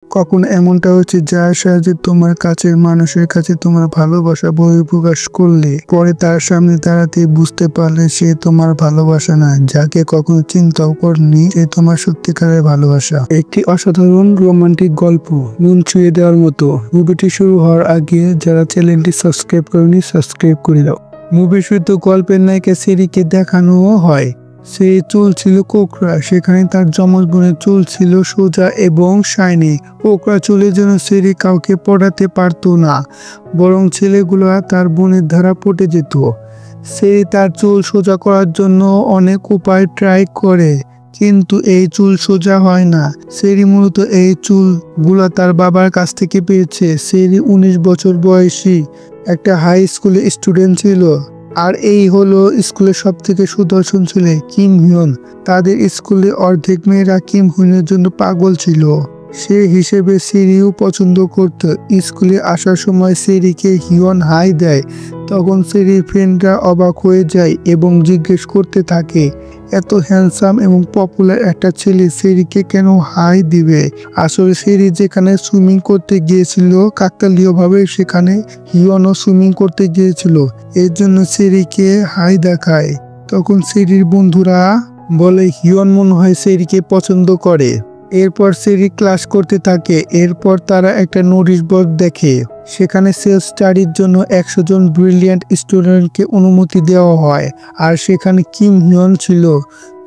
কখন এমনটা হচ্ছে যার সাহায্যে তোমার কাছের মানুষের কাছে তোমার ভালোবাসা বহিঃপ্রকাশ করলে পরে তার সামনে দাঁড়াতে বুঝতে পারলে সে তোমার ভালোবাসা না, যাকে কখনো চিন্তাও করনি সে তোমার সত্যিকারের ভালোবাসা। একটি অসাধারণ রোমান্টিক গল্প, মন ছুঁয়ে দেওয়ার মতো। মুভিটি শুরু হওয়ার আগে যারা চ্যানেলটি সাবস্ক্রাইব করেনি সাবস্ক্রাইব করে দাও। মুভির শুরুতে গল্পের নায়িকা সেরিকে দেখানো হয়। সে চুল ছিল কোকড়া, সেখানে তার যমজ বোনের চুল ছিল সোজা এবং শাইনি। কোকড়া চুলের জন্য সেরি কাউকে পটাতে পারত না, বরং ছেলেগুলো তার বোনের দ্বারা পটে যেত। সেরি তার চুল সোজা করার জন্য অনেক উপায় ট্রাই করে, কিন্তু এই চুল সোজা হয় না। সেরি মূলত এই চুলগুলা তার বাবার কাছ থেকে পেয়েছে। সেরি 19 বছর বয়সী একটা হাই স্কুলের স্টুডেন্ট ছিল, আর এই হলো স্কুলের সব থেকে সুদর্শন ছেলে কিম হিয়ন। তাদের স্কুলে অর্ধেক মেয়েরা কিম হিয়নের জন্য পাগল ছিল। সে হিসেবে সেরিও পছন্দ করত। স্কুলে আসার সময় সেরিকে হিয়ন হাই দেয়, তখন সেরির ফ্রেন্ডরা অবাক হয়ে যায় এবং জিজ্ঞেস করতে থাকে এত হ্যান্ডসাম এবং পপুলার একটা ছেলে সেরিকে কেন হাই দিবে। আসলে সেরি যেখানে সুইমিং করতে গিয়েছিল কাকতালীয়ভাবে সেখানে হিয়নও সুইমিং করতে গিয়েছিল, এর জন্য সেরিকে হাই দেখায়। তখন সেরির বন্ধুরা বলে হিয়ন মনে হয় সেরিকে পছন্দ করে। এরপর সেরি ক্লাস করতে থাকে। এরপর তারা একটা নোটিশ বোর্ড দেখে, সেখানে সেলফ স্টাডির জন্য 100 জন ব্রিলিয়ান্ট স্টুডেন্টকে অনুমতি দেওয়া হয়, আর সেখানে কিম হিয়ন ছিল।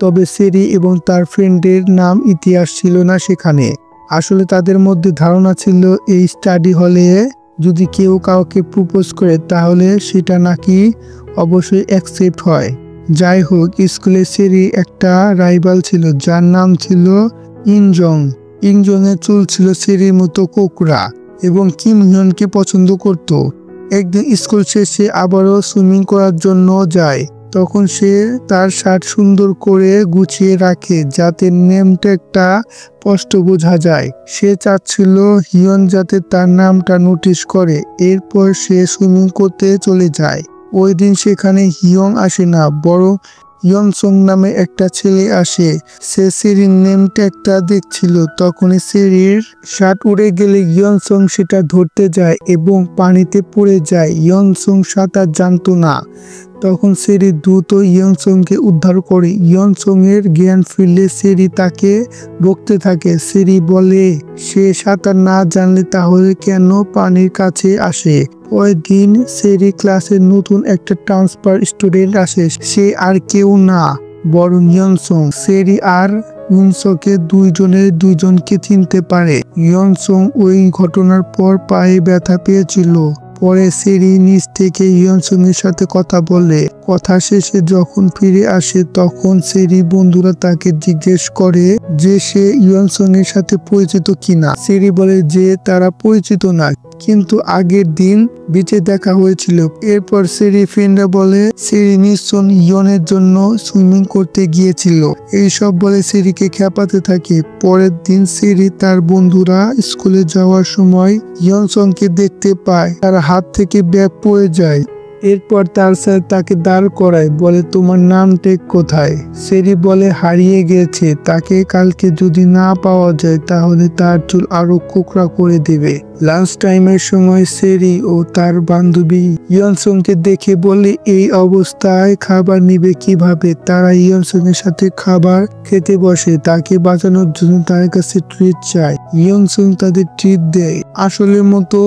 তবে সেরি এবং তার ফ্রেন্ডের নাম ইতিহাস ছিল না সেখানে। আসলে তাদের মধ্যে ধারণা ছিল এই স্টাডি হলে যদি কেউ কাউকে প্রপোজ করে তাহলে সেটা নাকি অবশ্যই অ্যাকসেপ্ট হয়। যাই হোক, স্কুলে সেরি একটা রাইভাল ছিল যার নাম ছিল ইনজং। ইনজংয়ের চুল ছিল সেরির মতো কোকড়া এবং কিম হিয়নকে পছন্দ করত। একদিন স্কুল শেষে আবারও সুইমিং করার জন্য যায়। তখন সে তার শার্ট সুন্দর করে গুছিয়ে রাখে যাতে নেম ট্যাগটা স্পষ্ট বোঝা যায়। সে চাচ্ছিল হিয়ন যাতে তার নামটা নোটিশ করে। এরপর সে সুইমিং করতে চলে যায়। ওই দিন সেখানে হিয়ং আসে না, বরং ইয়নসং নামে একটা ছেলে আসে। সে সেরির নেম ট্যাগটা দেখছিল। তখনই সেরির শার্ট উড়ে গেলে ইয়নসং সেটা ধরতে যায় এবং পানিতে পড়ে যায়। ইয়নসং সাঁতার জানতো না। তখন সেরি দ্রুত ইয়নসংকে উদ্ধার করে। ইয়নসং এর জ্ঞান ফিরলে সেরি তাকে বকতে থাকে। সেরি বলে সে সাঁতার না জানলে তাহলে কেন পানির কাছে আসে। পরের দিন সেরি ক্লাসে নতুন একটা ট্রান্সফার স্টুডেন্ট আসে। সে আর কেউ না, বরং ইয়নসং। সেরি আর ইয়নসংকে দুইজনকে চিনতে পারে। ইয়নসং ওই ঘটনার পর পায়ে ব্যথা পেয়েছিল। পরে সেরি নিজ থেকে ইয়নসং এর সাথে কথা বলে। কথা শেষে যখন ফিরে আসে তখন সেরি বন্ধুরা তাকে জিজ্ঞেস করে যে সে ইয়নসং এর সাথে পরিচিত কিনা। সেরি বলে যে তারা পরিচিত না, কিন্তু আগের দিন বিচে দেখা হয়েছিল। এরপর সেরি ফ্রেন্ডরা বলে সেরি নিশ্চয় ইয়নের জন্য সুইমিং করতে গিয়েছিল। এইসব বলে সেরিকে খেপাতে থাকে। পরের দিন সেরি তার বন্ধুরা স্কুলে যাওয়ার সময় ইয়নসংকে দেখতে পায়। তার হাত থেকে ব্যাগ পড়ে যায়। এরপর তার স্যার তাকে দাঁড় করায়, বলে তোমার নাম ট্যাগ কোথায়। সেরি বলে হারিয়ে গেছে, তাকে কালকে যদি না পাওয়া যায় তাহলে তার চুল আরো কোকড়া করে দেবে। লাঞ্চ টাইমের সময় সেরি ও তার বান্ধবী ইয়নসংকে দেখে বলে এই অবস্থায় খাবার নিবে কিভাবে। তারা ইয়নসং এর সাথে খাবার খেতে বসে। তাকে বাঁচানোর জন্য তার কাছে ট্রিট চায়। ইয়নসং তাদের ট্রিট দেয়, আসলের মতো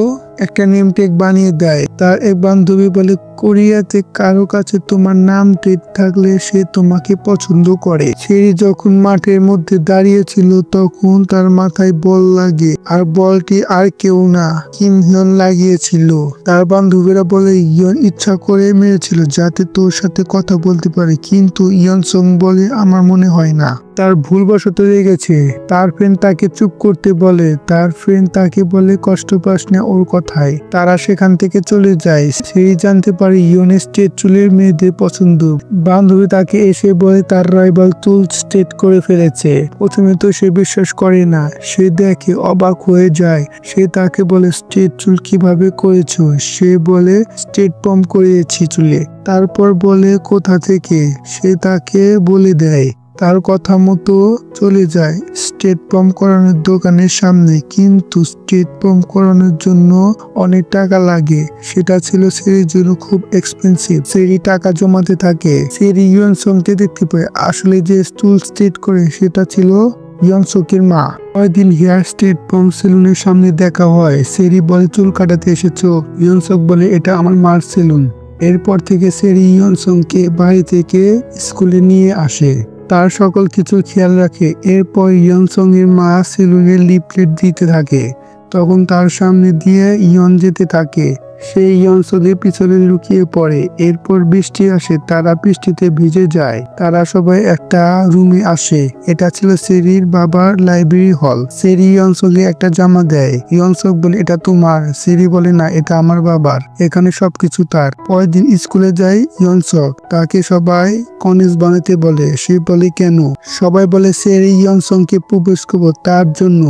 একটা নেম ট্যাগ বানিয়ে দেয়। তার এক বান্ধবী বলে কোরিয়াতে কারো কাছে তোমার নাম ট্যাগ থাকলে সে তোমাকে পছন্দ করে। সেরি যখন মাঠের মধ্যে দাঁড়িয়ে ছিল তখন তার মাথায় বল লাগে, আর বলটি আর কেউ না, কিম হিয়ন লাগিয়েছিল। তার বান্ধবীরা বলে ইয়ন ইচ্ছা করে মেরেছিল যাতে তোর সাথে কথা বলতে পারে, কিন্তু ইয়নসং বলে আমার মনে হয় না, তার ভুলবশত লেগেছে। তার ফ্রেন্ড তাকে চুপ করতে বলে। তার ফ্রেন্ড তাকে বলে কষ্ট পাস না ওর কথায়। তারা সেখান থেকে চলে যায়। সেই জানতে পারে ইয়নের স্ট্রেট চুলের মেয়েদের পছন্দ। বান্ধবী তাকে এসে বলে তার রাইভাল চুল স্ট্রেট করে ফেলেছে। প্রথমে তো সে বিশ্বাস করে না, সে দেখে অবাক হয়ে যায়। সে তাকে বলে স্ট্রেট চুল কিভাবে করেছো। সে বলে স্ট্রেট পম্প করিয়েছি চুলে। তারপর বলে কোথা থেকে, সে তাকে বলে দেয়। তার কথা মতো চলে যায় স্টেট পাম্প করানোর দোকানের সামনে, কিন্তু স্টেট পাম্প করানোর জন্য অনেক টাকা লাগে। সেটা ছিল সেরির জন্য খুব এক্সপেন্সিভ। সেরি টাকা জমাতে থাকে। সেরি ইয়নসংকে দেখতে পায়। আসলে যে চুল স্ট্রেট করে সেটা ছিল ইয়নসকের মা। কয়েকদিন হেয়ার স্টেট পাম্প সেলুনের সামনে দেখা হয়। সেরি বলে চুল কাটাতে এসেছো? ইয়নসক বলে এটা আমার মার সেলুন। এরপর থেকে সেরি ইয়নসংকে বাড়ি থেকে স্কুলে নিয়ে আসে, তার সকল কিছু খেয়াল রাখে। এরপর ইয়নসং এর মা সেলুনের লিফলেট দিতে থাকে, তখন তার সামনে দিয়ে ইয়ন যেতে থাকে। সে ইয়নসংয়ের পিছনে লুকিয়ে পড়ে। এরপর বৃষ্টি আসে, তারা বৃষ্টিতে ভিজে যায়। তারা সবাই একটা রুমে আসে। এটা ছিল সেরির বাবার লাইব্রেরি হল। সেরি ইয়নসংকে একটা জামা দেয়। ইয়নসং বলে এটা তোমার। সেরি বলে না, এটা আমার বাবার, এখানে সবকিছু তার। পরের দিন স্কুলে যায় ইয়নসং। তাকে সবাই কনেস বানাতে বলে। সে বলে কেন? সবাই বলে সেরি ইয়নসংকে প্রপোজ করবে, তার জন্য।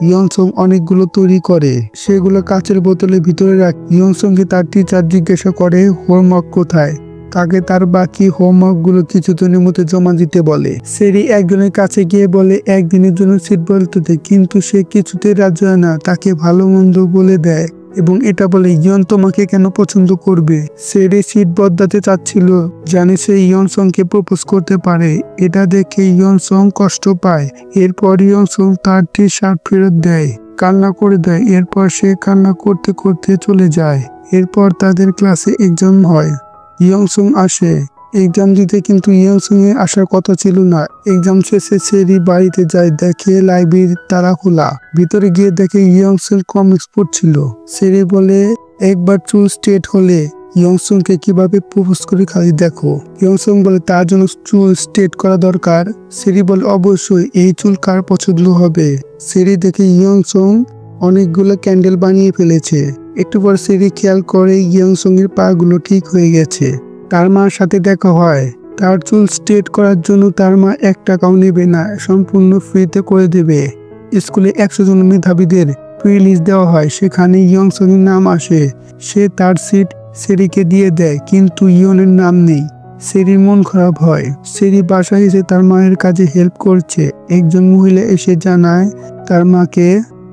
ইয়নসং অনেকগুলো তৈরি করে, সেগুলো কাচের বোতলের ভিতরে রাখে। ইয়নসংকে তার টিচার জিজ্ঞাসা করে হোমওয়ার্ক কোথায়। তাকে তার বাকি হোমওয়ার্ক গুলো কিছুদিনের মধ্যে জমা দিতে বলে। সেরি একজনের কাছে গিয়ে বলে একদিনের জন্য সিট বদলাতে, কিন্তু সে কিছুতে রাজি হয় না। তাকে ভালো মন্দ বলে দেয় এবং এটা বলে ইয়ন তোমাকে কেন পছন্দ করবে। সেরি সিট বদলাতে চাচ্ছিল, জানে সে ইয়নসংকে প্রপোজ করতে পারে। এটা দেখে ইয়নসং কষ্ট পায়। এরপর ইয়নসং তার টি শার্ট ফেরত দেয়, কান্না করে দেয়। এরপর সে কান্না করতে করতে চলে যায়। এরপর তাদের ক্লাসে এক্সাম হয়। ইয়নসং আসে এক্সাম দিতে, কিন্তু ইয়নসং এর আসার কথা ছিল না। এক্সাম শেষে সেরি বাড়িতে যায়, দেখে লাইব্রেরির তালা খোলা। ভিতরে গিয়ে দেখে ইয়নসং কমিক্স পড়ছিল। সেরি বলে একবার চুল স্ট্রেট হলে ইয়নসংকে কিভাবে প্রপোজ করে খালি দেখো। ইয়নসং বলে তার জন্য চুল স্ট্রেট করা দরকার। সেরি বলে অবশ্যই, এই চুল কার পছন্দ হবে। সেরি দেখে ইয়নসং অনেকগুলো ক্যান্ডেল বানিয়ে ফেলেছে। একটু পর সেরি খেয়াল করে ইয়নসং এর পা গুলো ঠিক হয়ে গেছে। তার মার সাথে দেখা হয়। তার চুল স্ট্রেট করার জন্য তার মা 1 টাকাও নেবে না, সম্পূর্ণ ফ্রিতে করে দেবে। স্কুলে 100 জন মেধাবীদের প্রি লিস্ট দেওয়া হয়, সেখানে ইয়নসং এর নাম আসে। সে তার সিট সেরিকে দিয়ে দেয়, কিন্তু ইয়নের নাম নেই। সেরির মন খারাপ হয়। সেরি বাসায় এসে তার মায়ের কাজে হেল্প করছে। একজন মহিলা এসে জানায় তার মাকে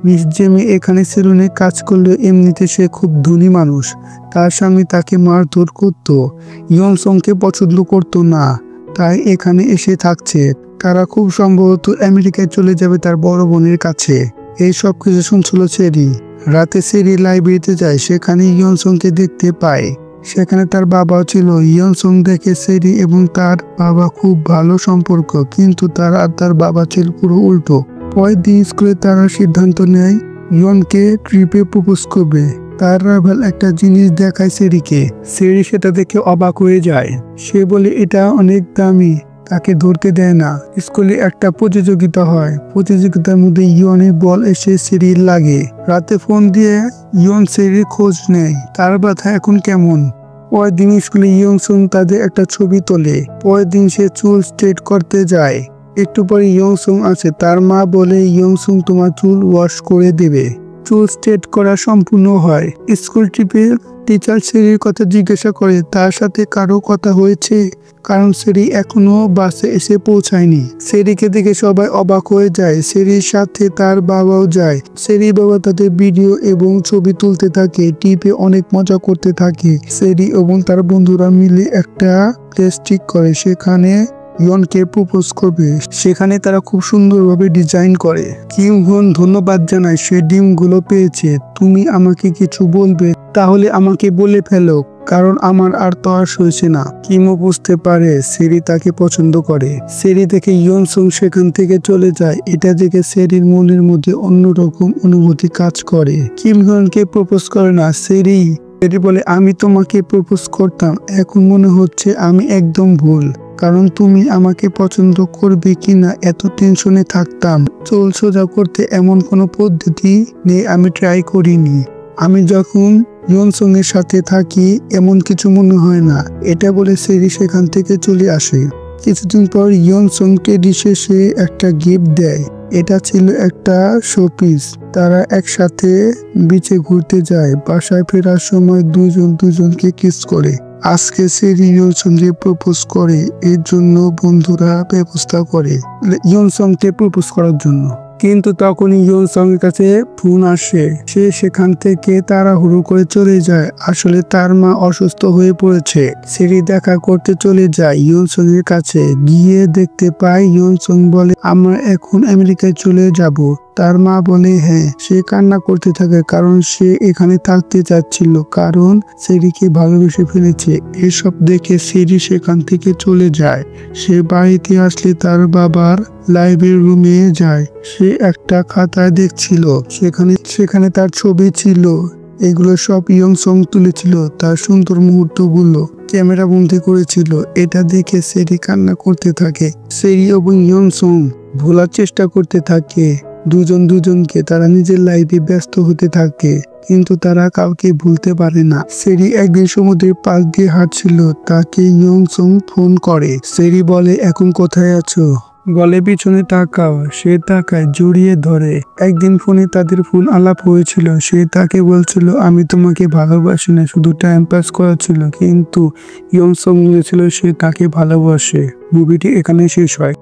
মিস জেমি এখানে সেলুনে কাজ করলেও এমনিতে সে খুব ধনী মানুষ। তার স্বামী তাকে মারধর করত, ইয়নসংকে পছন্দ করত না, তাই এখানে এসে থাকছে। তারা খুব সম্ভবত আমেরিকায় চলে যাবে তার বড় বোনের কাছে। এই সব কিছু শুনছিল সেরি। রাতে সেরি লাইব্রেরিতে যায়, সেখানে ইয়নসংকে দেখতে পায়। সেখানে তার বাবাও ছিল। ইয়নসং দেখে সেরি এবং তার বাবা খুব ভালো সম্পর্ক, কিন্তু তার আর তার বাবা ছিল পুরো উল্টো। পরের দিন স্কুলে তারা সিদ্ধান্ত নেয় ইয়নকে ট্রিপে প্রপোজ করবে। তার রাইভাল একটা জিনিস দেখায় সেরিকে। সেরি সেটা দেখে অবাক হয়ে যায়। সে বলে এটা অনেক দামি, তাকে ধরতে দেয় না। স্কুলে একটা প্রতিযোগিতা হয়। প্রতিযোগিতার মধ্যে ইয়নের বল এসে সেরির লাগে। রাতে ফোন দিয়ে ইয়ন সেরির খোঁজ নেয়, তার ব্যথা এখন কেমন। পরের দিন স্কুলে ইয়নসং তাদের একটা ছবি তোলে। পরের দিন সে চুল স্ট্রেট করতে যায়। একটু পরে ইয়নসং আসে। তার মা বলে ইয়নসং তোমার চুল ওয়াশ করে দেবে। চুল স্ট্রেট করা সম্পূর্ণ হয়। স্কুল ট্রিপে টিচার সেরির কথা জিজ্ঞাসা করে তার সাথে কারো কথা হয়েছে, কারণ সেরি এখনো বাসে এসে পৌঁছায়নি। সেরিকে দেখে সবাই অবাক হয়ে যায়। সেরির সাথে তার বাবাও যায়। সেরির বাবা তাদের ভিডিও এবং ছবি তুলতে থাকে, ট্রিপে অনেক মজা করতে থাকে। সেরি এবং তার বন্ধুরা মিলে একটা প্লেস ঠিক করে, সেখানে ইয়নকে প্রপোজ করবে। সেখানে তারা খুব সুন্দরভাবে ডিজাইন করে। কিম হোন ধন্যবাদ জানায়, সে ডিমগুলো পেয়েছে। তুমি আমাকে কিছু বলবে? তাহলে আমাকে বলে ফেলো, কারণ আমার আর তর সইছে না। কিমও বুঝতে পারে সেরি তাকে পছন্দ করে। সেরি দেখে ইয়নসং সেখান থেকে চলে যায়। এটা দেখে সেরির মনের মধ্যে অন্যরকম অনুভূতি কাজ করে। কিম হোনকে প্রপোজ করে না। সেরি বলে আমি তোমাকে প্রপোজ করতাম, এখন মনে হচ্ছে আমি একদম ভুল, কারণ তুমি আমাকে পছন্দ করবে কিনা এত টেনশনে থাকতাম। চুল সোজা করতে এমন কোনো পদ্ধতি নেই, আমি ট্রাই করিনি। আমি যখন ইয়নসং এর সাথে থাকি এমন কিছু মনে হয় না। এটা বলে সেরি সেখান থেকে চলে আসে। কিছুদিন পর ইয়নসং টেডি শেষে একটা গিফট দেয়। এটা ছিল একটা শোপিস। তারা একসাথে বিচে ঘুরতে যায়। বাসায় ফেরার সময় দুজন দুজনকে কিস করে। আজকে সেরি ইয়নসংকে প্রপোজ করে, এর জন্য বন্ধুরা ব্যবস্থা করে ইয়নসংকে প্রপোজ করার জন্য। কিন্তু তখনই ইয়নসং এর কাছে ফোন আসে, সে সেখান থেকে তাড়াহুড়ো করে চলে যায়। আসলে তার মা অসুস্থ হয়ে পড়েছে। সেরি দেখা করতে চলে যায় ইয়নসং এর কাছে, গিয়ে দেখতে পায় ইয়নসং বলে আমরা এখন আমেরিকায় চলে যাব। তার মা বলে হ্যাঁ। সে কান্না করতে থাকে কারণ সে এখানে থাকতে চাচ্ছিল, কারণ সেরিকে ভালোবেসে ফেলেছে। এসব দেখে সেরি সেখান থেকে চলে যায়। সে বাড়িতে আসলে তার বাবার লাইব্রেরি রুমে যায়। সে একটা খাতায় দেখছিল, সেখানে তার ছবি ছিল। এগুলো সব ইয়নসং তুলেছিল, তার সুন্দর মুহূর্তগুলো ক্যামেরা বন্দি করেছিল। এটা দেখে সেরি কান্না করতে থাকে। সেরি এবং ইয়নসং ভোলার চেষ্টা করতে থাকে দুজনকে। তারা নিজের লাইফে ব্যস্ত হতে থাকে, কিন্তু তারা কাউকে ভুলতে পারে না। সেরি একদিন সমুদ্রের পাশ দিয়ে হাঁটছিল, তাকে ইয়নসং ফোন করে। সেরি বলে এখন কোথায় আছো? বলে পিছনে তাকাও। সে তাকায়, জড়িয়ে ধরে। একদিন ফোনে তাদের ফোন আলাপ হয়েছিল। সে তাকে বলছিল আমি তোমাকে ভালোবাসি না, শুধু টাইম পাস করা ছিল। কিন্তু ইয়নসং বুঝেছিল সে তাকে ভালোবাসে। মুভিটি এখানে শেষ হয়।